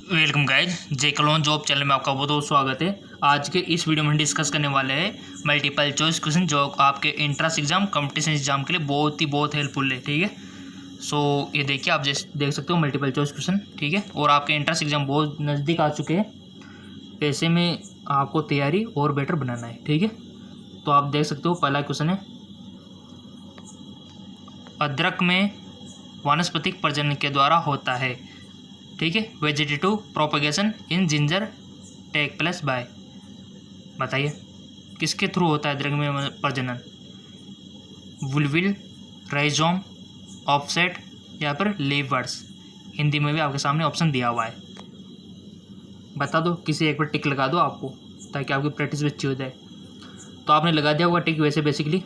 Welcome guys, जे clone job channel में आपका बहुत बहुत स्वागत है। आज के इस वीडियो में हम डिस्कस करने वाले हैं मल्टीपल चॉइस क्वेश्चन जो आपके एंट्रेंस एग्जाम कंपटीशन एग्जाम के लिए बहुत हेल्पफुल है। ठीक है, सो ये देखिए, आप जैसे देख सकते हो मल्टीपल चॉइस क्वेश्चन। ठीक है, और आपके एंट्रेंस एग्जाम बहुत नज़दीक आ चुके हैं। ऐसे में आपको तैयारी और बेटर बनाना है। ठीक है, तो आप देख सकते हो पहला क्वेश्चन है, अदरक में वानस्पतिक प्रजनन के द्वारा होता है। ठीक है, vegetative propagation in ginger take place by. बताइए किसके थ्रू होता है अदरक में प्रजनन? वुलविल, राइजोम, ऑफसेट या फिर लीवर्स। हिंदी में भी आपके सामने ऑप्शन दिया हुआ है, बता दो। किसी एक पर टिक लगा दो आपको, ताकि आपकी प्रैक्टिस भी अच्छी हो जाए। तो आपने लगा दिया होगा टिक वैसे बेसिकली।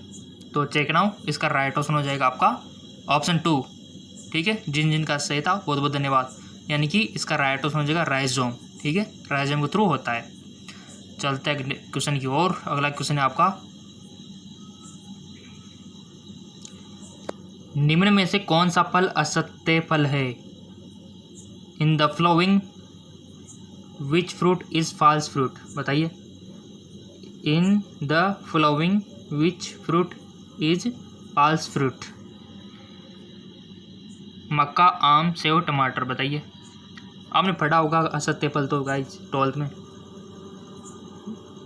तो चेक नाउ, इसका राइट ऑप्शन हो जाएगा आपका ऑप्शन 2। ठीक है, जिन का सही था बहुत बहुत धन्यवाद। यानी कि इसका राइट ऑप्शन हो जाएगा राइजोम। ठीक है, राइजोम के थ्रू होता है। चलते हैं क्वेश्चन की ओर। अगला क्वेश्चन है आपका, निम्न में से कौन सा फल असत्य फल है? In the following which fruit is false fruit. बताइए, in the following which fruit is false fruit. मक्का, आम, सेव, टमाटर। बताइए, आपने पढ़ा होगा असत्य फल तो गाइस 12th में।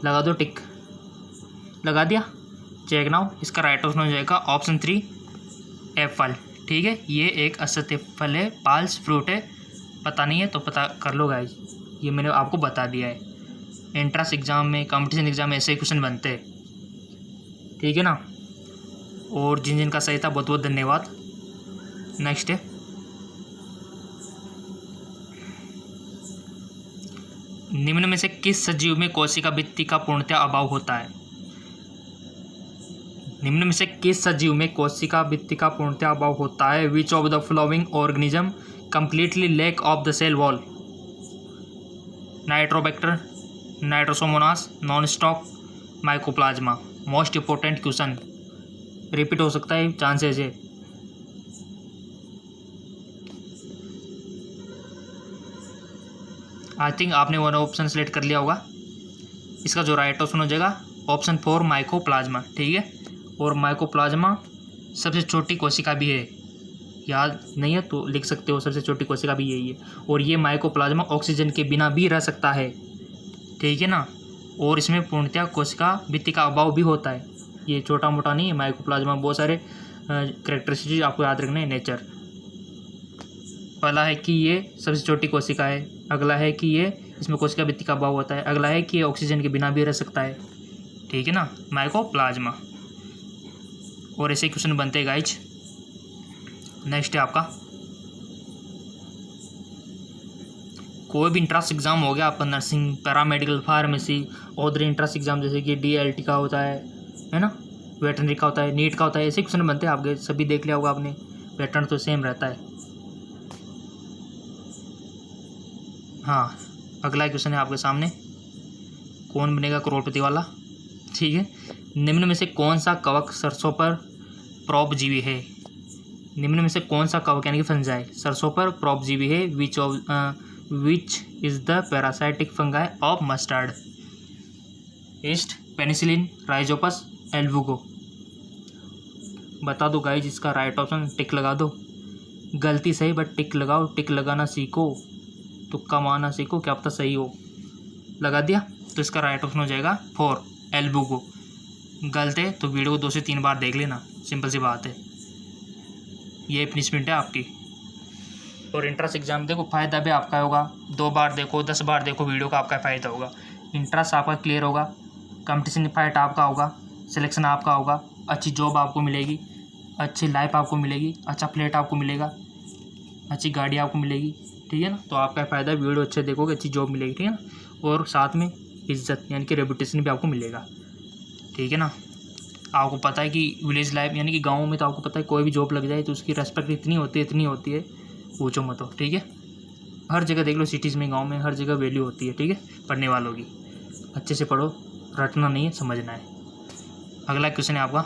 लगा दो टिक, लगा दिया। चेक नाउ, इसका राइट ऑप्शन हो जाएगा ऑप्शन 3 एप्पल। ठीक है, ये एक असत्य फल है, फॉल्स फ्रूट है। पता नहीं है तो पता कर लो गाइस, ये मैंने आपको बता दिया है। एंट्रेंस एग्जाम में, कंपटीशन एग्जाम में ऐसे क्वेश्चन बनते हैं। ठीक है ना, और जिन का सही था बहुत बहुत धन्यवाद। नेक्स्ट है, निम्न में से किस सजीव में कोशिका भित्ति का पूर्णतः अभाव होता है? निम्न में से किस सजीव में कोशिका भित्ति का पूर्णतः अभाव होता है? Which of the following organism completely lack of the cell wall? Nitrobacter, nitrosomonas, nostoc, mycoplasma. Most important question, repeat हो सकता है, चांसेस है। आई थिंक आपने वन ऑप्शन सेलेक्ट कर लिया होगा। इसका जो राइट ऑप्शन हो जाएगा ऑप्शन 4 माइकोप्लाज्मा। ठीक है, और माइकोप्लाज्मा सबसे छोटी कोशिका भी है। याद नहीं है तो लिख सकते हो, सबसे छोटी कोशिका भी यही है। और ये माइकोप्लाज्मा ऑक्सीजन के बिना भी रह सकता है। ठीक है ना, और इसमें पूर्णतः कोशिका भित्ति का अभाव भी होता है। ये छोटा मोटा नहीं है माइकोप्लाज्मा, बहुत सारे कैरेक्टरिस्टिक आपको याद रखना है। नेचर पहला है कि ये सबसे छोटी कोशिका है, अगला है कि ये इसमें कोशिका भित्ति का अभाव होता है, अगला है कि ये ऑक्सीजन के बिना भी रह सकता है। ठीक है ना, माइकोप्लाज्मा। और ऐसे क्वेश्चन बनते हैं गाइज। नेक्स्ट है आपका, कोई भी इंट्रेंस एग्जाम हो गया आपका, नर्सिंग, पैरामेडिकल, फार्मेसी, और इंट्रेंस एग्जाम जैसे कि DLT का होता है ना, वेटरनरी का होता है, नीट का होता है। ऐसे क्वेश्चन बनते हैं आपके, सभी देख लिया होगा आपने। पैटर्न तो सेम रहता है। हाँ, अगला क्वेश्चन है आपके सामने, कौन बनेगा करोड़पति वाला? ठीक है, निम्न में से कौन सा कवक सरसों पर परोपजीवी है? निम्न में से कौन सा कवक यानी कि फंजाई सरसों पर परोपजीवी है? Which is the parasitic fungi of mustard? Yeast, penicillin, rhizopus, albugo. बता दो गाइज, इसका राइट ऑप्शन टिक लगा दो। गलती सही बट टिक लगाओ, टिक लगाना सीखो, तुक्का मारना सीखो, क्या पता सही हो। लगा दिया, तो इसका राइट ऑप्शन हो जाएगा 4 एल्बुगो। गलत है तो वीडियो को 2 से 3 बार देख लेना, सिंपल सी बात है। ये पनिशमेंट है आपकी। और इंट्रेंस एग्जाम देखो, फ़ायदा भी आपका होगा। 2 बार देखो, 10 बार देखो, वीडियो का आपका फ़ायदा होगा। इंट्रेंस आपका क्लियर होगा, कंपटीशन फाइट आपका होगा, सिलेक्शन आपका होगा, अच्छी जॉब आपको मिलेगी, अच्छी लाइफ आपको मिलेगी, अच्छा फ्लैट आपको मिलेगा, अच्छी गाड़ी आपको मिलेगी। ठीक है ना, तो आपका फ़ायदा, वीडियो अच्छे देखोगे, अच्छी जॉब मिलेगी। ठीक है ना, और साथ में इज्जत यानी कि रेपुटेशन भी आपको मिलेगा। ठीक है ना, आपको पता है कि विलेज लाइफ यानी कि गाँव में तो आपको पता है कोई भी जॉब लग जाए तो उसकी रेस्पेक्ट इतनी होती है, पूछो मत हो। ठीक है, हर जगह देख लो, सिटीज़ में, गांव में, हर जगह वैल्यू होती है। ठीक है, पढ़ने वालों की। अच्छे से पढ़ो, रटना नहीं है, समझना है। अगला क्वेश्चन है आपका,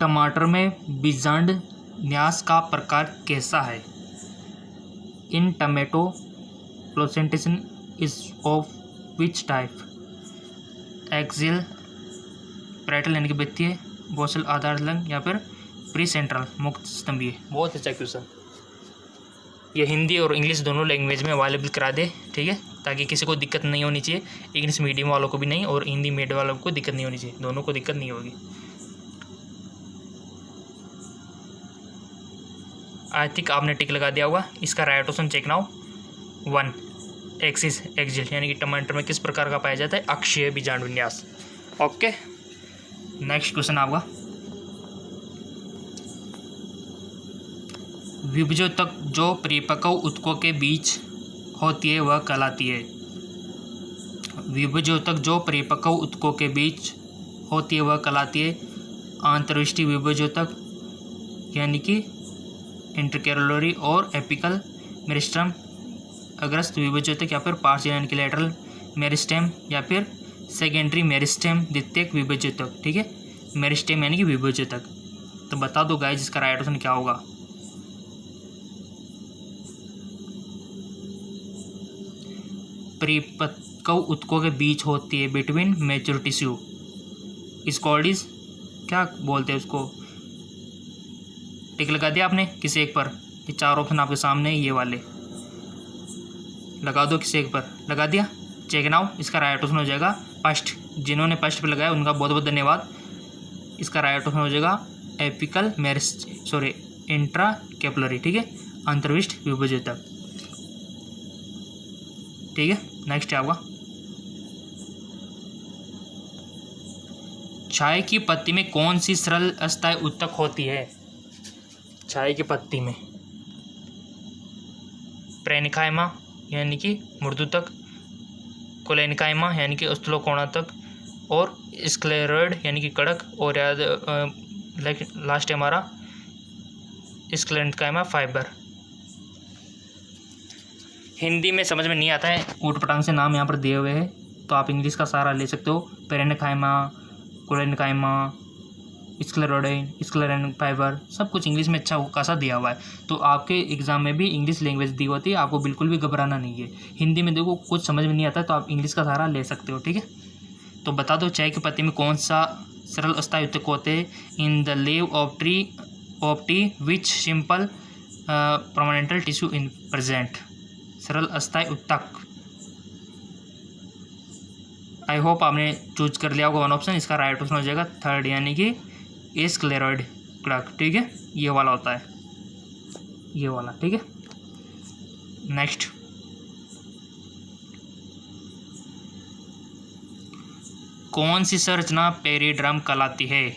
टमाटर में बीजांड न्यास का प्रकार कैसा है? In tomato placentation is of which type? Axial, parietal यानी कि वृत्तीय, बोसल आधार लंग, या फिर प्री सेंट्रल मुक्त स्तंभीय। बहुत अच्छा क्वेश्चन। ये हिंदी और इंग्लिश दोनों लैंग्वेज में अवेलेबल करा दे, ठीक है, ताकि किसी को दिक्कत नहीं होनी चाहिए। इंग्लिश मीडियम वालों को भी नहीं और हिंदी मीडियम वालों को दिक्कत नहीं होनी चाहिए, दोनों को दिक्कत नहीं होगी। आई थिंक आपने टिक लगा दिया होगा। इसका right option check now 1 axis axial, यानी कि टमाटर में किस प्रकार का पाया जाता है? अक्षीय बीजाणु विन्यास। ओके, नेक्स्ट क्वेश्चन आपका, विभजोतक जो परिपक्व ऊतकों के बीच होती है वह कहलाती है? विभजोतक जो परिपक्व ऊतकों के बीच होती है वह कहलाती है आंतरविष्टि विभजोतक, यानी कि इंटरकैरोलरी और एपिकल मेरिस्टेम अग्रस्त विभजोतक, या फिर पार्शियल यानी कि लैटरल मेरिस्टेम, या फिर सेकेंडरी मेरिस्टेम द्वितीयक विभजोतक। ठीक है, मेरिस्टेम यानी कि विभजोतक। तो बता दो गाइस इसका राइट ऑप्शन क्या होगा? परिपक्व ऊतकों के बीच होती है, बिटवीन मैच्योर टिश्यू, इस कॉल्ड इज, क्या बोलते हैं उसको? टिक लगा दिया आपने किसी एक पर? ये 4 ऑप्शन आपके सामने ये वाले लगा दो, किसी एक पर लगा दिया। चेक नाउ, इसका राइट ऑप्शन हो जाएगा फर्स्ट। जिन्होंने फर्स्ट पे लगाया उनका बहुत बहुत धन्यवाद। इसका राइट ऑप्शन हो जाएगा एपिकल इंट्रा कैपिलरी, ठीक है, अंतर्विष्ट विभजोतक। ठीक है, नेक्स्ट है आपका, चाय की पत्ती में कौन सी सरल अस्थायी ऊतक होती है? चाय की पत्ती में प्रेनिकाइमा यानी कि मृदुतक, कोलेनिकाइमा यानी कि स्थूलकोणातक, और स्क्लेरॉइड यानी कि कड़क, और याद लास्ट है हमारा स्क्लेरेंकाइमा फाइबर। हिंदी में समझ में नहीं आता है, ऊटपटांग से नाम यहाँ पर दिए हुए हैं, तो आप इंग्लिश का सहारा ले सकते हो। पेरेनिकाइमा, कोलेनिकाइमा, स्क्लेरोइड, स्क्लेरेन फाइबर, सब कुछ इंग्लिश में अच्छा खासा दिया हुआ है। तो आपके एग्जाम में भी इंग्लिश लैंग्वेज दी होती है, आपको बिल्कुल भी घबराना नहीं है। हिंदी में देखो कुछ समझ में नहीं आता तो आप इंग्लिश का सहारा ले सकते हो, ठीक है। तो बता दो चाय की पत्ती में कौन सा सरल अस्थायी ऊतक होते हैं? In the leave of tea which simple permanent tissue in present. सरल अस्थायी ऊतक, आई होप आपने चूज कर लिया होगा 1 ऑप्शन। इसका राइट ऑप्शन हो जाएगा 3rd, यानी कि स्क्लेरॉइड क्लक, ठीक है, ये वाला होता है, ये वाला, ठीक है। नेक्स्ट, कौन सी संरचना पेरिड्रम कहलाती है?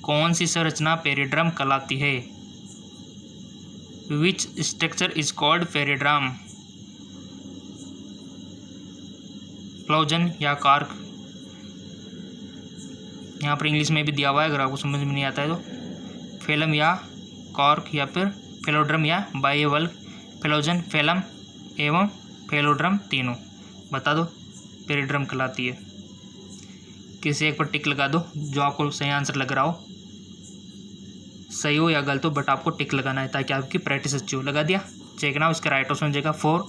कौन सी संरचना पेरिड्रम कहलाती है? Which structure is called periderm? Phellogen या कार्क, यहाँ पर इंग्लिश में भी दिया हुआ है, अगर आपको समझ में नहीं आता है तो। फेलम या कॉर्क, या फिर फेलोड्रम या बाइवल्व, फेलोजन, फेलम एवं फेलोड्रम, तीनों बता दो पेरिड्रम कहलाती है। किसी एक पर टिक लगा दो जो आपको सही आंसर लग रहा हो, सही हो या गलत हो, बट आपको टिक लगाना है ताकि आपकी प्रैक्टिस अच्छी हो। लगा दिया, चेक ना, इसका राइट ऑप्शन हो जाएगा 4।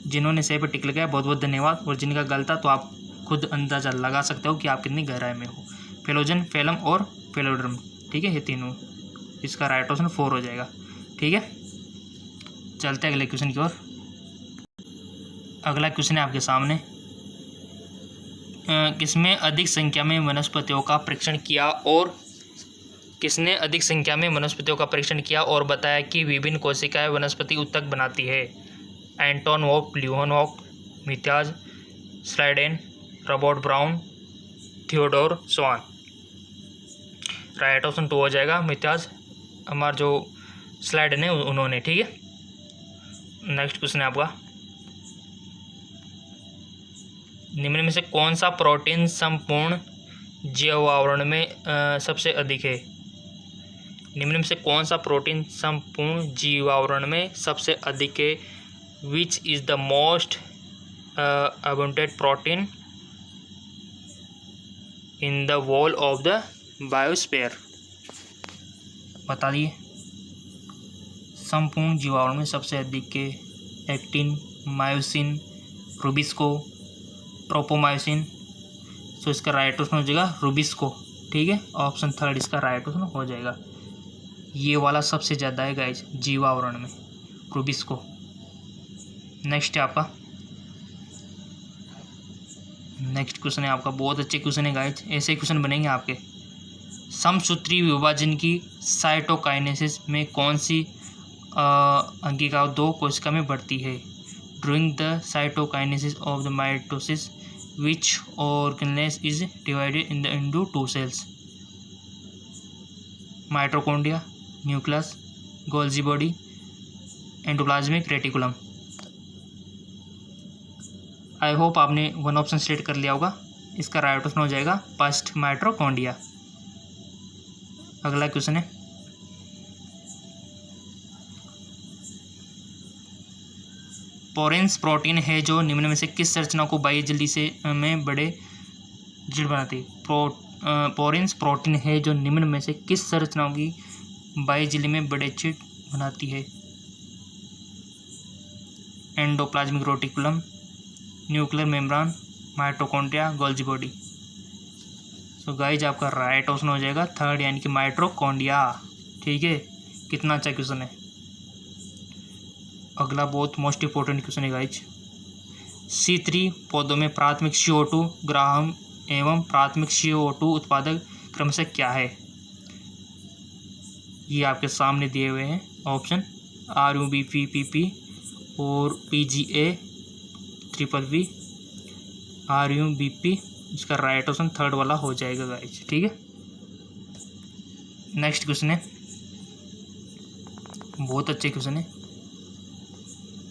जिन्होंने सही पर टिक लगाया बहुत बहुत धन्यवाद, और जिनका गलत था तो आप खुद अंदाजा लगा सकते हो कि आप कितनी गहराई में हो। फेलोजन, फेलम और फेलोड्रम, ठीक है, ये तीनों, इसका राइट ऑप्शन 4 हो जाएगा, ठीक है। चलते हैं अगले क्वेश्चन की ओर। अगला क्वेश्चन है आपके सामने, किसमें अधिक संख्या में वनस्पतियों का परीक्षण किया और किसने अधिक संख्या में वनस्पतियों का परीक्षण किया और बताया कि विभिन्न कोशिकाएं वनस्पति ऊतक बनाती है? एंटोन वॉक, Leeuwenhoek, Matthias Schleiden, Robert Brown, Theodor Schwann. Right option 2 हो जाएगा मिथ्याज, हमारा जो स्लाइडेन है उन्होंने, ठीक है। नेक्स्ट क्वेश्चन है आपका, निम्न में से कौन सा प्रोटीन संपूर्ण जैव आवरण में सबसे अधिक है? निम्न में से कौन सा प्रोटीन संपूर्ण जीवावरण में सबसे अधिक है? Which is the most abundant protein in the wall of the biosphere? बता दिए। संपूर्ण जीवाणु में सबसे अधिक के एक्टिन, मायोसिन, रूबिस्को, ट्रोपोमायोसिन। तो इसका राइट ऑप्शन हो जाएगा रूबिस्को। ठीक है, ऑप्शन थर्ड इसका राइट ऑप्शन हो जाएगा। ये वाला सबसे ज़्यादा है गाइज जीवावरण में, रूबिस्को। नेक्स्ट है आपका, नेक्स्ट क्वेश्चन है आपका, बहुत अच्छे क्वेश्चन है गाइज, ऐसे क्वेश्चन बनेंगे आपके। समसूत्री विभाजन की साइटोकाइनेसिस में कौन सी अंगिका 2 कोशिका में बढ़ती है? During the cytokinesis of the mitosis which organelle is divided into 2 cells? Mitochondria, nucleus, Golgi body, endoplasmic reticulum. I hope आपने वन ऑप्शन सेलेक्ट कर लिया होगा। इसका राइट ऑप्शन हो जाएगा फर्स्ट, माइटोकॉन्ड्रिया। अगला क्वेश्चन है, पोरेंस प्रोटीन है जो निम्न में से किस संरचना को बाह्य झिल्ली से में बड़े झिल्ली बनाती है? पोरेंस प्रोटीन है जो निम्न में से किस संरचनाओं की बाह्य झिल्ली में बड़े छेद बनाती है? Endoplasmic reticulum, nuclear membrane, mitochondria, Golgi body. So guys आपका राइट ऑप्शन हो जाएगा थर्ड, यानी कि माइटोकॉन्ड्रिया। ठीक है, कितना अच्छा क्वेश्चन है। अगला बहुत मोस्ट इंपॉर्टेंट क्वेश्चन है गाइज। C3 पौधों में प्राथमिक CO2 ग्राहक एवं प्राथमिक CO2 उत्पादक क्रमशः क्या है? ये आपके सामने दिए हुए हैं ऑप्शन, RUBP और PGA VVV RUBP। इसका राइट ऑप्शन थर्ड वाला हो जाएगा गाइज। ठीक है, नेक्स्ट क्वेश्चन है, बहुत अच्छे क्वेश्चन है।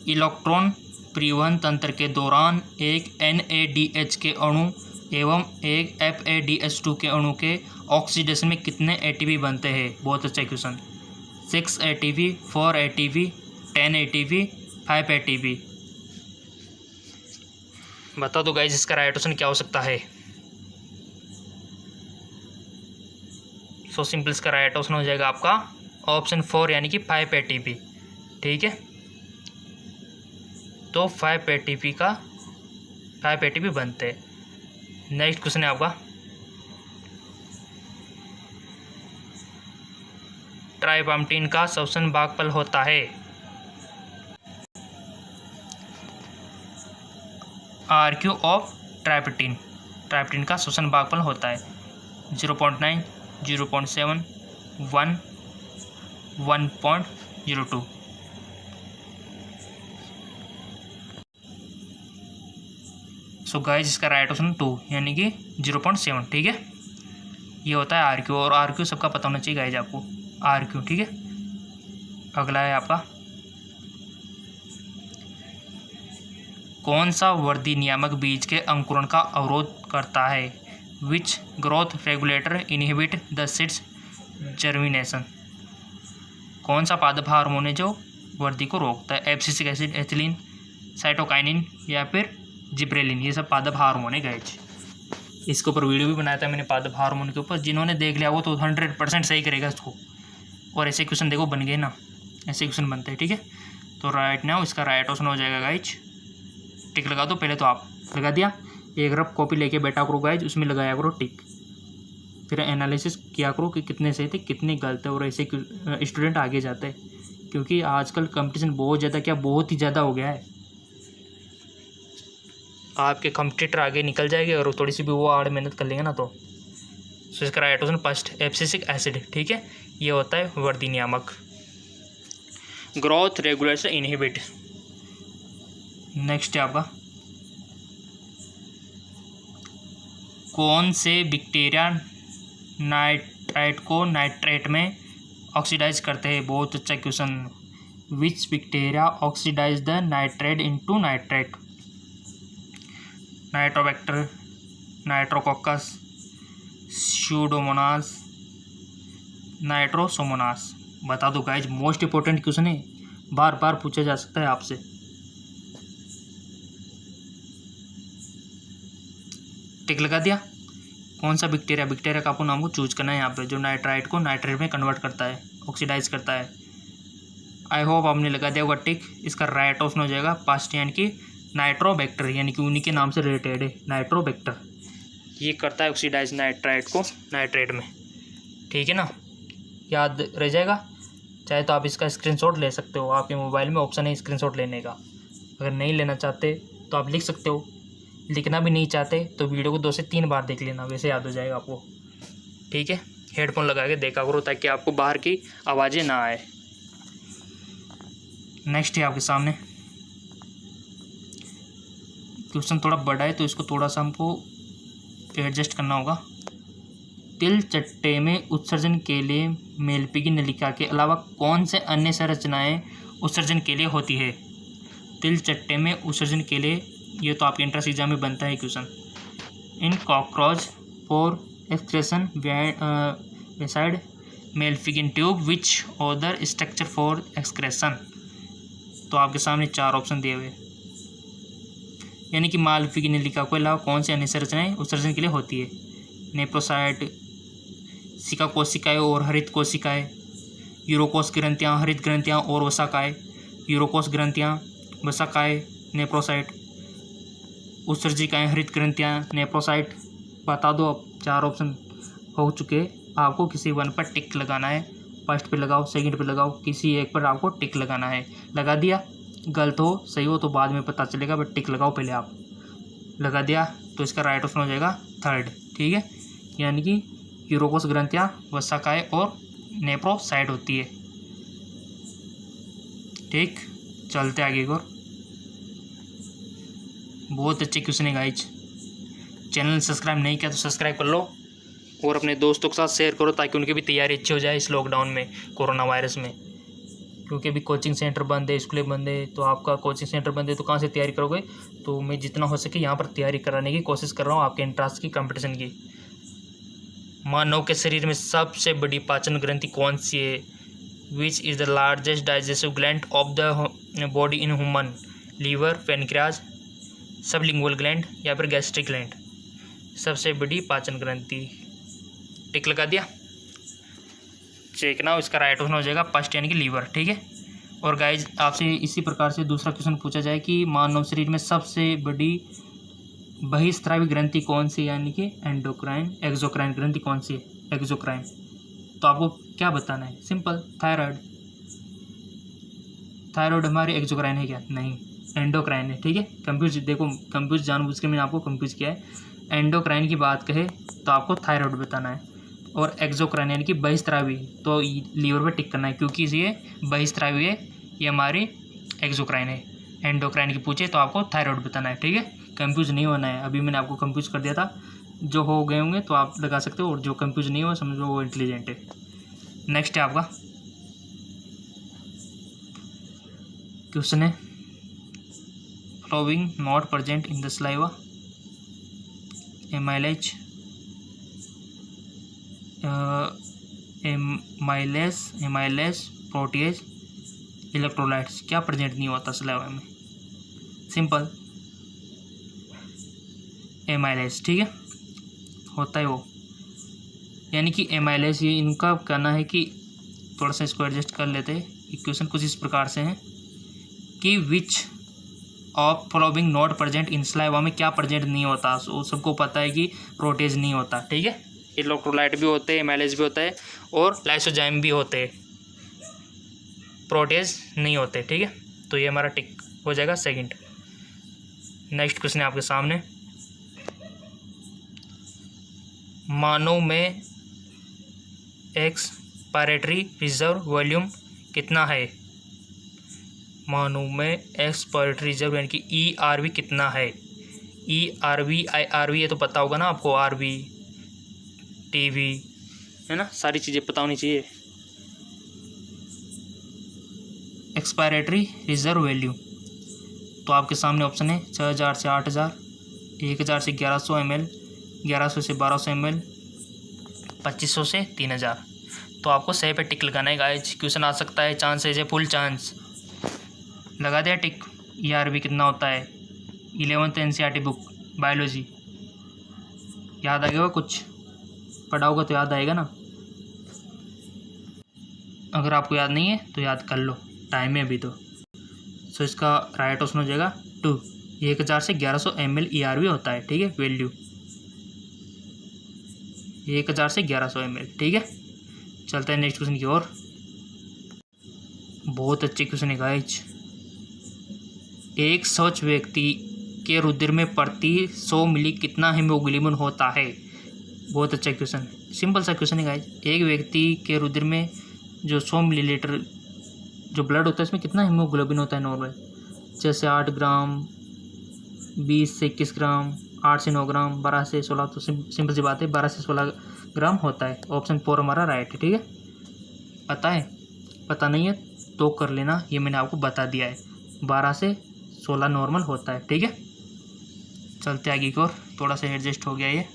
इलेक्ट्रॉन परिवहन तंत्र के दौरान एक NADH के अणु एवं एक FADH2 के अणु के ऑक्सीडेशन में कितने ATP बनते हैं? बहुत अच्छा question. 6 ATP, 4 ATP, 10 ATP, 5 ATP। बता दो गाइज इसका राइट ऑप्शन क्या हो सकता है? सो सिंपल, इसका राइट ऑप्शन हो जाएगा आपका ऑप्शन 4, यानी कि 5 ATP। ठीक है, तो 5 ATP बनते हैं। नेक्स्ट क्वेश्चन है आपका, ट्राइपामटीन का श्वसन भागफल होता है? RQ ऑफ ट्राइपेटिन, ट्राइपेटिन का श्वसन भागफल होता है 0.9, 0.7, 1, 1.02। सो गाइज इसका राइट ऑप्शन 2, यानी कि 0.7। ठीक है, ये होता है RQ, और RQ सबका पता होना चाहिए गाइज आपको, RQ। ठीक है, अगला है आपका, कौन सा वृद्धि नियामक बीज के अंकुरण का अवरोध करता है? Which growth regulator inhibit the seeds germination? कौन सा पादप हार्मोन है जो वृद्धि को रोकता है? एब्सिसिक एसिड, एथिलीन, साइटोकाइनिन या फिर जिब्रेलिन। ये सब पादप हार्मोन है गाइज। इसके ऊपर वीडियो भी बनाया था मैंने पादप हार्मोन के ऊपर, जिन्होंने देख लिया वो तो 100% सही करेगा इसको। और ऐसे क्वेश्चन देखो बन गए ना, ऐसे क्वेश्चन बनते हैं। ठीक है, तो राइट नाउ इसका राइट ऑप्शन हो जाएगा गाइज। टिक लगा दो, पहले तो आप लगा दिया, एक रफ कॉपी लेके बैठा करो गाइज, उसमें लगाया करो टिक, फिर एनालिसिस किया करो कि कितने सही थे कितने गलत है, और ऐसे स्टूडेंट आगे जाते हैं। क्योंकि आजकल कंपटीशन बहुत ज़्यादा, क्या बहुत ही ज़्यादा हो गया है। आपके कंपटीटर आगे निकल जाएंगे और थोड़ी सी भी वो आड़ मेहनत कर लेंगे ना तो। सो इसका right option first, abscisic acid. ठीक है, ये होता है वृद्धि नियामक, ग्रोथ रेगुलेटर इनहिबिट। नेक्स्ट है आपका, कौन से बैक्टीरिया नाइट्राइट को नाइट्रेट में ऑक्सीडाइज करते हैं? बहुत अच्छा question. Which bacteria oxidise the nitrate into nitrate? Nitrobacter, nitrococcus, pseudomonas, nitrosomonas. बता दो गाइज, मोस्ट इंपॉर्टेंट क्वेश्चन है, बार बार पूछा जा सकता है आपसे। टिक लगा दिया। कौन सा बैक्टीरिया, बैक्टीरिया का आपको नाम को चूज करना है यहाँ पे, जो नाइट्राइट को नाइट्रेट में कन्वर्ट करता है। ऑक्सीडाइज करता है। आई होप आपने लगा दिया होगा टिक। इसका राइट ऑप्शन हो जाएगा पास्ट यानी कि नाइट्रोबैक्टर, यानी कि उन्हीं के नाम से रिलेटेड है नाइट्रोबैक्टर। ये करता है ऑक्सीडाइज नाइट्राइट को नाइट्रेट में, ठीक है ना, याद रह जाएगा। चाहे तो आप इसका स्क्रीनशॉट ले सकते हो, आपके मोबाइल में ऑप्शन है स्क्रीनशॉट लेने का। अगर नहीं लेना चाहते तो आप लिख सकते हो, लिखना भी नहीं चाहते तो वीडियो को 2 से 3 बार देख लेना, वैसे याद हो जाएगा आपको, ठीक है। हेडफोन लगा के देखा करो ताकि आपको बाहर की आवाज़ें ना आए। नेक्स्ट है आपके सामने क्वेश्चन, थोड़ा बड़ा है तो इसको थोड़ा सा हमको एडजस्ट करना होगा। तिल चट्टे में उत्सर्जन के लिए मेलपीगी नलिका के अलावा कौन से अन्य संरचनाएं उत्सर्जन के लिए होती है? तिल चट्टे में उत्सर्जन के लिए, ये तो आपके एंट्रेंस एग्जाम में बनता है question. In cockroach for excretion beside Malpighian tube which other structure for excretion. तो आपके सामने 4 ऑप्शन दिए हुए, यानी कि मालफिगी नलिका के अलावा कौन सी अन्य संरचनाएं उत्सर्जन के लिए होती है? नेप्रोसाइट, सिका कोशिकाएं और हरित कोशिकाएं, यूरोकोस ग्रंथियां, हरित ग्रंथियां और वसाकाएं, यूरोकोस ग्रंथियां, वसाकाएं, नेप्रोसाइट, उत्सर्जिकाएं, हरित ग्रंथियां, नेप्रोसाइट। बता दो अब, 4 ऑप्शन हो चुके, आपको किसी वन पर टिक लगाना है। फर्स्ट पे लगाओ, सेकंड पे लगाओ, किसी एक पर आपको टिक लगाना है। लगा दिया, गलत हो सही हो तो बाद में पता चलेगा, बट टिक लगाओ पहले आप। लगा दिया तो इसका राइट ऑप्शन हो जाएगा 3rd, ठीक है, यानी कि यूरोकोस ग्रंथियां, वसाकाएं और नेप्रोसाइट होती है, ठीक। चलते आगे और बहुत अच्छे क्वेश्चन है गाइज। चैनल सब्सक्राइब नहीं किया तो सब्सक्राइब कर लो और अपने दोस्तों के साथ शेयर करो ताकि उनकी भी तैयारी अच्छी हो जाए इस लॉकडाउन में, कोरोना वायरस में। क्योंकि अभी कोचिंग सेंटर बंद है, स्कूलें बंद है, तो आपका कोचिंग सेंटर बंद है तो कहाँ से तैयारी करोगे? तो मैं जितना हो सके यहाँ पर तैयारी कराने की कोशिश कर रहा हूँ आपके एंट्रेंस की, कंपटीशन की। मानव के शरीर में सबसे बड़ी पाचन ग्रंथि कौन सी है? Which is the largest digestive gland of the body in human? Liver, pancreas, sublingual gland या फिर गैस्ट्रिक ग्लैंड? सबसे बड़ी पाचन ग्रंथि, टिक लगा दिया। चेक ना, इसका राइट ऑप्शन हो जाएगा फर्स्ट यानी कि लीवर, ठीक है। और गाइज आपसे इसी प्रकार से दूसरा क्वेश्चन पूछा जाए कि मानव शरीर में सबसे बड़ी बहिस्रावी ग्रंथि कौन सी, यानी कि एंडोक्राइन एक्सोक्राइन ग्रंथि कौन सी है? एक्सोक्राइन। तो आपको क्या बताना है? Simple, thyroid. थायराइड हमारी एक्सोक्राइन है क्या? नहीं, एंडोक्राइन है, ठीक है। कंफ्यूज, देखो कंफ्यूज जानबूझ के मैंने आपको कंफ्यूज किया है। एंडोक्राइन की बात कहे तो आपको थायराइड बताना है, और एक्सोक्राइन यानी कि बहिस्रावी तो लीवर पे टिक करना है, क्योंकि ये बहिस्रावी है, ये हमारी एक्सोक्राइन है। एंडोक्राइन की पूछे तो आपको थायराइड बताना है, ठीक है। कंफ्यूज नहीं होना है, अभी मैंने आपको कंफ्यूज कर दिया था। जो हो गए होंगे तो आप लगा सकते हो, और जो कंफ्यूज नहीं हो समझो वो इंटेलिजेंट है। नेक्स्ट है आपका क्वेश्चन है, flowing not present in the saliva, amylase, amylase, protease, electrolytes, क्या प्रेजेंट नहीं होता सलाइवा में? सिंपल, एमाइलेज, ठीक है, होता है वो, यानी कि एमाइलेज। ये इनका कहना है कि थोड़ा सा इसको एडजस्ट कर लेते हैं। इक्वेशन कुछ इस प्रकार से है कि which of following not present in saliva में क्या प्रेजेंट नहीं होता? सो सबको पता है कि प्रोटीज नहीं होता, ठीक है। इलेक्ट्रोलाइट भी होते हैं, एमाइलेज भी होता है, और लाइसोजाइम भी होते हैं, प्रोटीज नहीं होते, ठीक है। तो ये हमारा टिक हो जाएगा सेकंड। नेक्स्ट क्वेश्चन है आपके सामने, मानव में एक्सपायरेटरी रिजर्व वॉल्यूम कितना है? मानव में एक्सपायरेटरी रिजर्व यानी कि ERV कितना है? ERV, IRV ये तो पता होगा ना आपको, RV, TV है ना, सारी चीज़ें पता होनी चाहिए। एक्सपायरेटरी रिजर्व वैल्यू तो आपके सामने ऑप्शन है 6000 से 8000, 1000 से 1100 ml, 1100 से 1200 ml, 2500 से 3000। तो आपको सही पे टिक लगाना है गाइज। क्वेश्चन आ सकता है, चांसेज है फुल चांस। लगा दिया टिक। ERV कितना होता है? 11th NCERT बुक बायोलॉजी, याद आ गया? कुछ पढ़ा होगा तो याद आएगा ना। अगर आपको याद नहीं है तो याद कर लो, टाइम है अभी तो। सो इसका राइट ऑप्शन हो जाएगा 2। 1000 से 1100 ml ERV होता है, ठीक है, वैल्यू 1000 से 1100 ml, ठीक है। चलते हैं नेक्स्ट क्वेश्चन की ओर। बहुत अच्छे क्वेश्चन है गाइज। एक स्वच्छ व्यक्ति के रुधिर में प्रति 100 मिली कितना हीमोग्लोबिन होता है? बहुत अच्छा क्वेश्चन, सिंपल सा क्वेश्चन है गाइज। एक व्यक्ति के रुधिर में जो 100 मिलीलीटर जो ब्लड होता है इसमें कितना हीमोग्लोबिन होता है नॉर्मल? जैसे 8 ग्राम, 20 से 21 ग्राम, 8 से 9 ग्राम, 12 से 16, तो सिंपल सी बात है 12 से 16 ग्राम होता है। ऑप्शन 4 हमारा राइट है, ठीक है। पता है? पता नहीं है तो कर लेना, ये मैंने आपको बता दिया है, 12 से 16 नॉर्मल होता है, ठीक है। चलते आगे की ओर, थोड़ा सा एडजस्ट हो गया ये।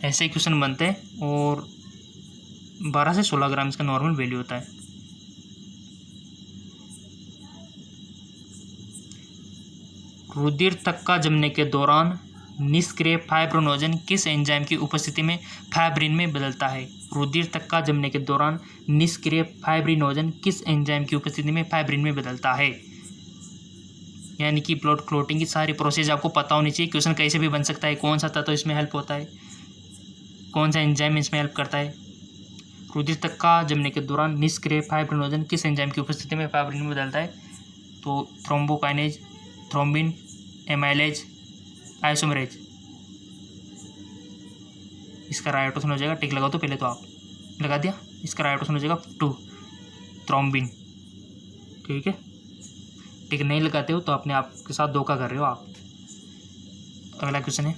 ऐसे ही क्वेश्चन बनते हैं और 12 से 16 ग्राम इसका नॉर्मल वैल्यू होता है। रुधिर थक्का जमने के दौरान निष्क्रिय फाइब्रिनोजन किस एंजाइम की उपस्थिति में फाइब्रिन में बदलता है? रुधिर थक्का जमने के दौरान निष्क्रिय फाइब्रिनोजन किस एंजाइम की उपस्थिति में फाइब्रिन में बदलता है? यानी कि ब्लड क्लोटिंग की सारी प्रोसेस आपको पता होनी चाहिए। क्वेश्चन कैसे भी बन सकता है, कौन सा तत्व इसमें हेल्प होता है, कौन सा एंजाइम इसमें हेल्प करता है। रुधिर थक्का जमने के दौरान निष्क्रिय फाइब्रिनोजन किस एंजाइम की उपस्थिति में फाइब्रिन में बदलता है? तो थ्रोम्बोकाइनेज, थ्रोम्बिन, एमाइलेज, आइसोमरेज। इसका राइट ऑप्शन हो जाएगा, टिक लगाओ तो पहले तो आप लगा दिया, इसका राइट ऑप्शन हो जाएगा 2 थ्रोम्बिन, ठीक है। टिक नहीं लगाते हो तो अपने आप के साथ धोखा कर रहे हो आप। अगला क्वेश्चन है,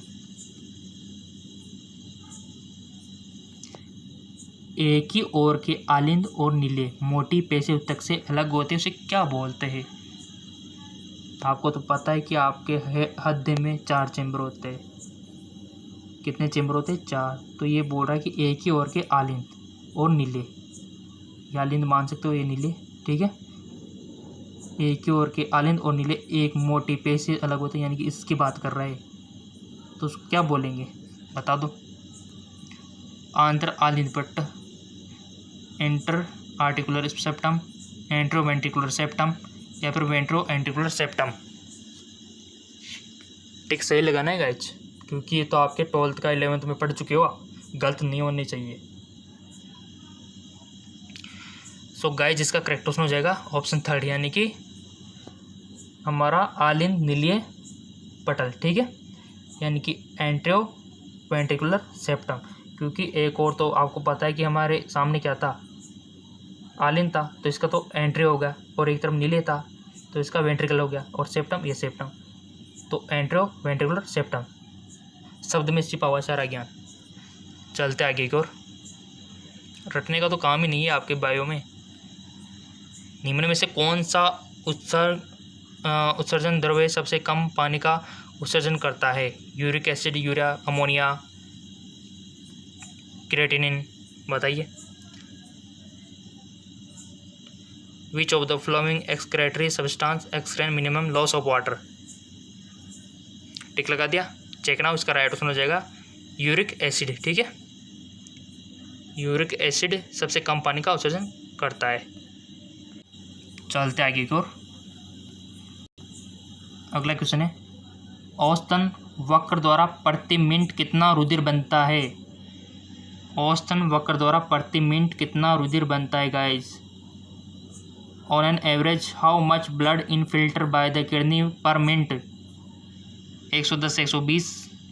एक ही ओर के आलिंद और नीले मोटी पेशी उत्तक से अलग होते हैं उसे क्या बोलते हैं? आपको तो पता है कि आपके हृदय में 4 चैम्बर होते हैं। कितने चैम्बर होते हैं? 4। तो ये बोल रहा है कि एक ही ओर के आलिंद और नीले, ये आलिंद मान सकते हो, ये नीले, ठीक है। एक ही ओर के आलिंद और नीले एक मोटी पेशी से अलग होते हैं, यानी कि इसकी बात कर रहा है, तो उसको क्या बोलेंगे बता दो। आंतर आलिंद पट्ट, इंटर आर्टिकुलर सेप्टम, एंट्रोवेंट्रिकुलर सेप्टम या फिर वेंट्रो एंट्रिकुलर सेप्टम। टिक सही लगाना है गाइज, क्योंकि ये तो आपके 12th का 11th में पढ़ चुके हो, गलत नहीं होनी चाहिए। सो गाइज इसका करेक्ट ऑप्शन हो जाएगा ऑप्शन 3, यानी कि हमारा आलिंद नीलीय पटल, ठीक है, यानी कि एंट्रो वेंट्रिकुलर सेप्टम। क्योंकि एक और तो आपको पता है कि हमारे सामने क्या था, आलिंद था, तो इसका तो एंट्री हो गया, और एक तरफ नीले था तो इसका वेंट्रिकल हो गया, और सेप्टम ये सेप्टम, तो एंट्रो वेंट्रिकुलर सेप्टम। शब्द में छिपा हुआ सारा ज्ञान। चलते आगे की ओर। रटने का तो काम ही नहीं है आपके बायो में। निम्न में से कौन सा उत्सर्जन द्रव्य सबसे कम पानी का उत्सर्जन करता है? Uric acid, urea, ammonia, creatinine, बताइए। Which of the following excretory substance experience minimum loss of water? टिक लगा दिया, चेक ना, उसका राइट ऑप्शन हो जाएगा यूरिक एसिड, ठीक है। यूरिक एसिड सबसे कम पानी का उत्सर्जन करता है। चलते आगे की ओर। अगला क्वेश्चन है, औसतन वक्र द्वारा प्रति मिनट कितना रुधिर बनता है? औसतन वक्र द्वारा प्रति मिनट कितना रुधिर बनता है guys? On an average, how much blood in filter by the kidney per minute? 110 से 120,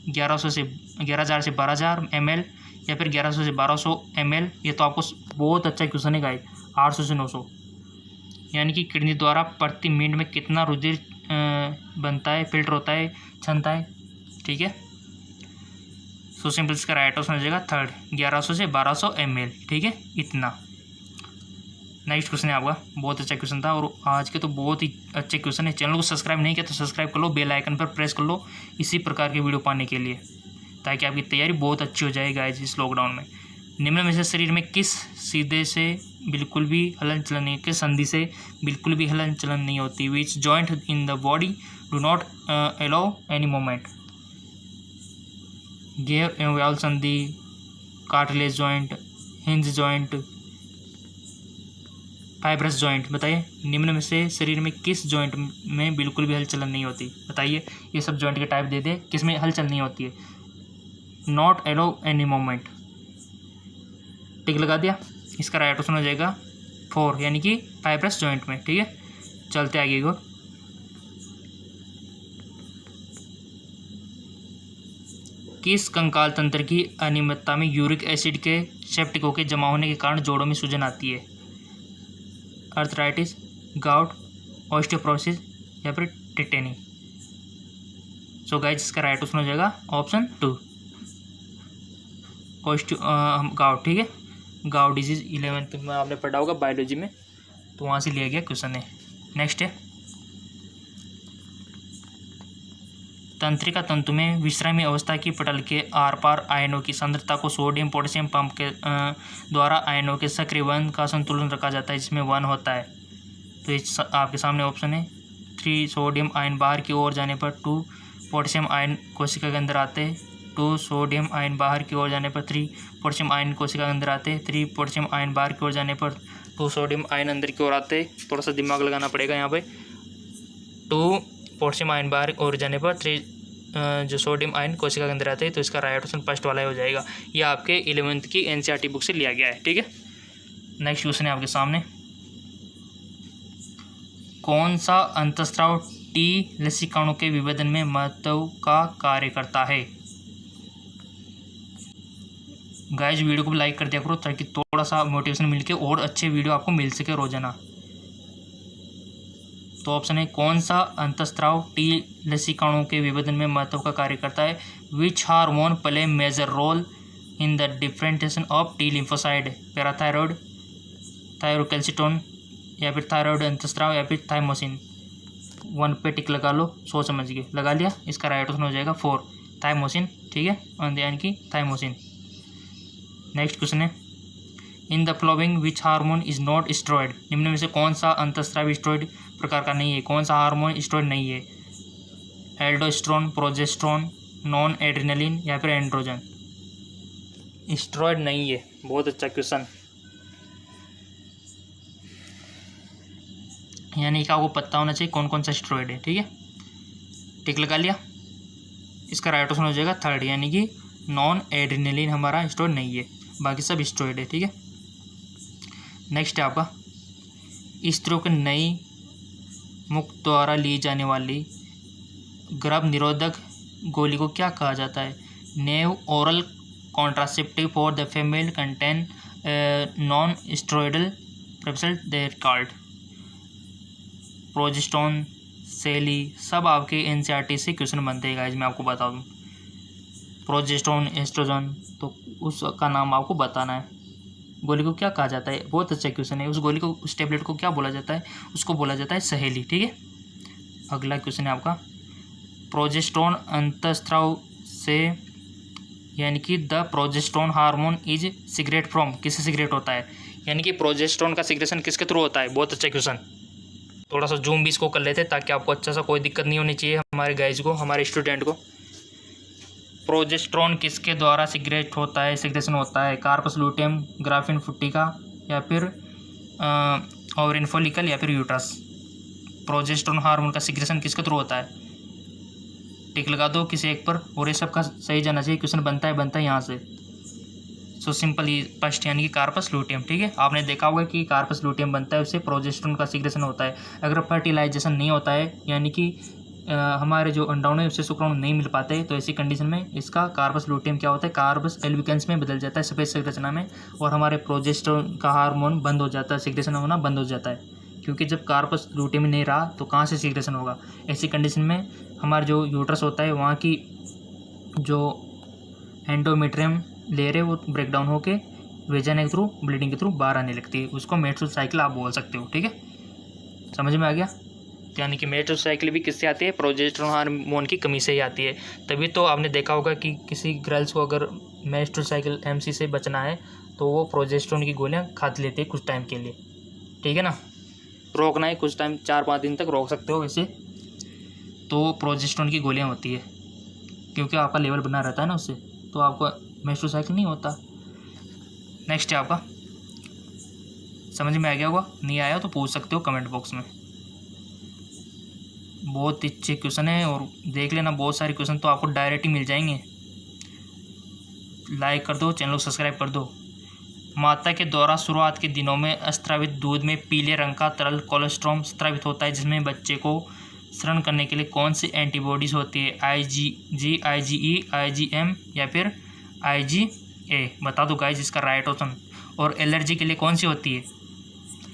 11,000 से 12,000 ml या फिर 1100 से 1200 ml। ये तो आपको बहुत अच्छा क्वेश्चन है गाइस। 800 से 900, यानी कि किडनी द्वारा प्रति मिनट में कितना रुधिर बनता है, फिल्टर होता है, क्षमता है, ठीक है। सो सिंपल इसका राइट ऑप्शन हो जाएगा 3, 1100 से 1200 ml, ठीक है, इतना। नेक्स्ट क्वेश्चन है आपका, बहुत अच्छा क्वेश्चन था और आज के तो बहुत ही अच्छे क्वेश्चन है। चैनल को सब्सक्राइब नहीं किया तो सब्सक्राइब कर लो, बेल आइकन पर प्रेस कर लो इसी प्रकार के वीडियो पाने के लिए, ताकि आपकी तैयारी बहुत अच्छी हो जाए गाइस इस लॉकडाउन में। निम्न में से शरीर में किस सीधे से बिल्कुल भी हलन चलन नहीं, किस संधि से बिल्कुल भी हलन चलन नहीं होती? Which joint in the body do not allow any moment? गेयर एवं व्याल संधि, cartilage joint, hinge joint, fibrous joint, बताइए निम्न में से शरीर में किस जॉइंट में बिल्कुल भी हलचल नहीं होती, बताइए। ये सब जॉइंट के टाइप दे दे, किस में हलचल नहीं होती है। नॉट एलो एनी मोमेंट, टिक लगा दिया। इसका राइट ऑप्शन हो जाएगा 4, यानी कि फाइब्रस जॉइंट में, ठीक है। चलते आगे को। किस कंकाल तंत्र की अनियमितता में यूरिक एसिड के सेप्टिकों के जमा होने के कारण जोड़ों में सूजन आती है? अर्थराइटिस, गाउट, ऑस्टियोपोरोसिस या फिर टेटेनी। सो गाइस इसका राइट ऑप्शन हो जाएगा ऑप्शन 2, गाउट, ठीक है। गाउट डिजीज 11th में आपने पढ़ा होगा बायोलॉजी में, तो वहाँ से लिया गया क्वेश्चन है। नेक्स्ट है, तंत्रिका तंतु में विश्रामी अवस्था की पटल के आर पार आयनों की सांद्रता को सोडियम पोटेशियम पंप के द्वारा आयनों के सक्रिय बंध का संतुलन रखा जाता है, जिसमें 1 होता है। तो इस आपके सामने ऑप्शन है 3 सोडियम आयन बाहर की ओर जाने पर 2 पोटेशियम आयन कोशिका के अंदर आते हैं, 2 सोडियम आयन बाहर की ओर जाने पर 3 पोटेशियम आयन कोशिका के अंदर आते हैं, 3 पोटेशियम आयन बाहर की ओर जाने पर 2 सोडियम आयन अंदर की ओर आते हैं। थोड़ा सा दिमाग लगाना पड़ेगा यहाँ पे। 2 पोटेशियम आयन बाहर और जाने पर 3 जो सोडियम आयन कोशिका के अंदर आते हैं। तो इसका राइट ऑप्शन फर्स्ट वाला हो जाएगा। यह आपके 11th की एनसीईआरटी बुक से लिया गया है, ठीक है। नेक्स्ट क्वेश्चन है आपके सामने, कौन सा अंतःस्राव टी लसिकाणु के विभेदन में महत्व का कार्य करता है? गाइस वीडियो को लाइक कर दिया करो ताकि थोड़ा सा मोटिवेशन मिल के और अच्छे वीडियो आपको मिल सके रोजाना। तो ऑप्शन है, कौन सा अंतःस्राव टी लसिकाणु के विभेदन में महत्व का कार्य करता है? Which hormone play major role in the differentiation of T lymphocyte? Parathyroid, thyrocalcitonin या फिर थायरॉयड अंतःस्राव या फिर थाइमोसिन। 1 पे टिक लगा लो, सोच समझ के लगा लिया। इसका राइट ऑप्शन हो जाएगा 4, थाइमोसिन, ठीक है, यानी कि थाइमोसिन। नेक्स्ट क्वेश्चन है, in the following which hormone is not steroid? निम्न में से कौन सा अंतःस्रावी स्टेरॉयड प्रकार का नहीं है? कौन सा हार्मोन स्टेरॉयड नहीं है? एल्डोस्टेरोन, प्रोजेस्टेरोन, नॉन एड्रेनलिन या फिर एंड्रोजन। स्टेरॉयड नहीं है, बहुत अच्छा क्वेश्चन। यानी कि आपको पता होना चाहिए कौन कौन सा स्टेरॉयड है, ठीक है। टिक लगा लिया। इसका राइट ऑप्शन हो जाएगा 3rd, यानी कि नॉन एड्रेनलिन हमारा स्टेरॉयड नहीं है, बाकी सब स्टेरॉयड है, ठीक है। नेक्स्ट है आपका, स्त्रियों के नई मुख द्वारा ली जाने वाली गर्भ निरोधक गोली को क्या कहा जाता है? New oral contraceptive for the female contain non steroidal preparation they're called. Progesterone, Saheli, सब आपके एनसीईआरटी से क्वेश्चन बनते हैं गाइस, मैं आपको बता दूं। प्रोजेस्टेरोन, एस्ट्रोजन, तो उसका नाम आपको बताना है। गोली को क्या कहा जाता है? बहुत अच्छा क्वेश्चन है। उस गोली को, उस टेबलेट को क्या बोला जाता है? उसको बोला जाता है सहेली, ठीक है। अगला क्वेश्चन है आपका, प्रोजेस्टेरोन अंतःस्राव से, यानी कि the progesterone hormone is secret from, किससे सीक्रेट होता है? यानी कि प्रोजेस्टेरोन का सीक्रेशन किसके थ्रू होता है? बहुत अच्छा क्वेश्चन। थोड़ा सा जूम भी इसको कर लेते हैं ताकि आपको अच्छा सा कोई दिक्कत नहीं होनी चाहिए हमारे गाइज को, हमारे स्टूडेंट को। प्रोजेस्टेरोन किसके द्वारा सीक्रेट होता है, सीक्रेशन होता है? कार्पस लूटियम, ग्राफिन फुट्टिका या फिर ओवरिन फॉलिकल या फिर यूट्रस। प्रोजेस्टेरोन हार्मोन का सीक्रेशन किसके थ्रू होता है? टिक लगा दो किसी एक पर, और ये सबका सही जाना चाहिए। क्वेश्चन बनता है यहाँ से। सो सिंपल ही फर्स्ट, यानी कि कार्पस लूटियम, ठीक है। आपने देखा होगा कि कार्पस लूटियम बनता है, उससे प्रोजेस्टेरोन का सीक्रेशन होता है। अगर फर्टिलाइजेशन नहीं होता है, यानी कि हमारे जो अंडाणु है उससे शुक्राणु नहीं मिल पाते, तो ऐसी कंडीशन में इसका कार्पस लूटियम क्या होता है? कार्पस एल्बिकेंस में बदल जाता है, सफेद संरचना में, और हमारे प्रोजेस्टेरोन का हार्मोन बंद हो जाता है, सीक्रेशन होना बंद हो जाता है। क्योंकि जब कार्पस लूटियम नहीं रहा तो कहाँ से सीक्रेशन होगा? ऐसी कंडीशन में हमारा जो यूट्रस होता है, वहाँ की जो एंडोमेट्रियम लेयर है वो ब्रेक डाउन होकर वेजाइना के थ्रू, ब्लीडिंग के थ्रू बाहर आने लगती है। उसको मेंस्ट्रुअल साइकिल आप बोल सकते हो, ठीक है। समझ में आ गया? यानी कि मेंस्ट्रुअल साइकिल भी किससे आती है? प्रोजेस्टेरोन हार्मोन की कमी से ही आती है। तभी तो आपने देखा होगा कि किसी गर्ल्स को अगर मेंस्ट्रुअल साइकिल एमसी से बचना है तो वो प्रोजेस्टेरोन की गोलियां खाती लेते हैं कुछ टाइम के लिए, ठीक है ना। रोकना है कुछ टाइम, 4-5 दिन तक रोक सकते हो वैसे, तो प्रोजेस्टेरोन की गोलियां होती है, क्योंकि आपका लेवल बना रहता है ना उससे, तो आपको मेंस्ट्रुअल साइकिल नहीं होता। नेक्स्ट है आपका, समझ में आ गया होगा, नहीं आया तो पूछ सकते हो कमेंट बॉक्स में। बहुत अच्छे क्वेश्चन है और देख लेना, बहुत सारे क्वेश्चन तो आपको डायरेक्ट ही मिल जाएंगे। लाइक कर दो, चैनल को सब्सक्राइब कर दो। माता के द्वारा शुरुआत के दिनों में स्रावित दूध में पीले रंग का तरल कोलेस्ट्रॉम स्रावित होता है, जिसमें बच्चे को शरण करने के लिए कौन सी एंटीबॉडीज़ होती है? IgG, IgE, IgM या फिर IgA? बता दो गाइस इसका राइट ऑप्शन। और एलर्जी के लिए कौन सी होती है?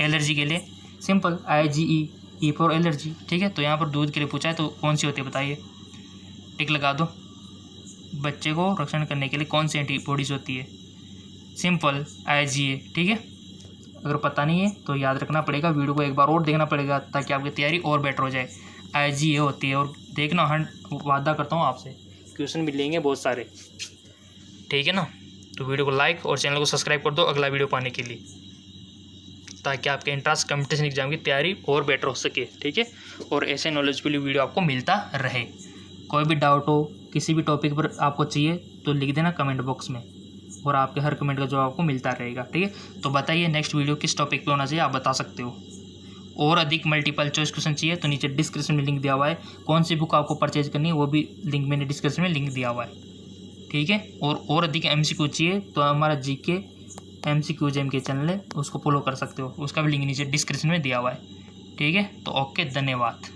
एलर्जी के लिए simple IgE, E for allergy. ठीक है, तो यहाँ पर दूध के लिए पूछा है तो कौन सी होती है बताइए, टिक लगा दो। बच्चे को रक्षण करने के लिए कौन सी एंटीबॉडीज़ होती है? Simple IgA। ठीक है, अगर पता नहीं है तो याद रखना पड़ेगा, वीडियो को एक बार और देखना पड़ेगा ताकि आपकी तैयारी और बेटर हो जाए। IgA होती है। और देखना, वादा करता हूँ आपसे क्वेश्चन मिलेंगे बहुत सारे। ठीक है ना, तो वीडियो को लाइक और चैनल को सब्सक्राइब कर दो अगला वीडियो पाने के लिए, ताकि आपके एंट्रेंस कंपटीशन एग्जाम की तैयारी और बेटर हो सके। ठीक है, और ऐसे नॉलेजफुल वीडियो आपको मिलता रहे। कोई भी डाउट हो, किसी भी टॉपिक पर आपको चाहिए तो लिख देना कमेंट बॉक्स में, और आपके हर कमेंट का जवाब आपको मिलता रहेगा। ठीक है, तो बताइए नेक्स्ट वीडियो किस टॉपिक पे होना चाहिए, आप बता सकते हो। और अधिक मल्टीपल चॉइस क्वेश्चन चाहिए तो नीचे डिस्क्रिप्शन में लिंक दिया हुआ है, कौन सी बुक आपको परचेज करनी है वो भी लिंक मैंने डिस्क्रिप्शन में लिंक दिया हुआ है। ठीक है, और अधिक MCQ चाहिए तो हमारा GK MCQ जेम के चैनल है, उसको फॉलो कर सकते हो, उसका भी लिंक नीचे डिस्क्रिप्शन में दिया हुआ है। ठीक है, तो ओके, धन्यवाद।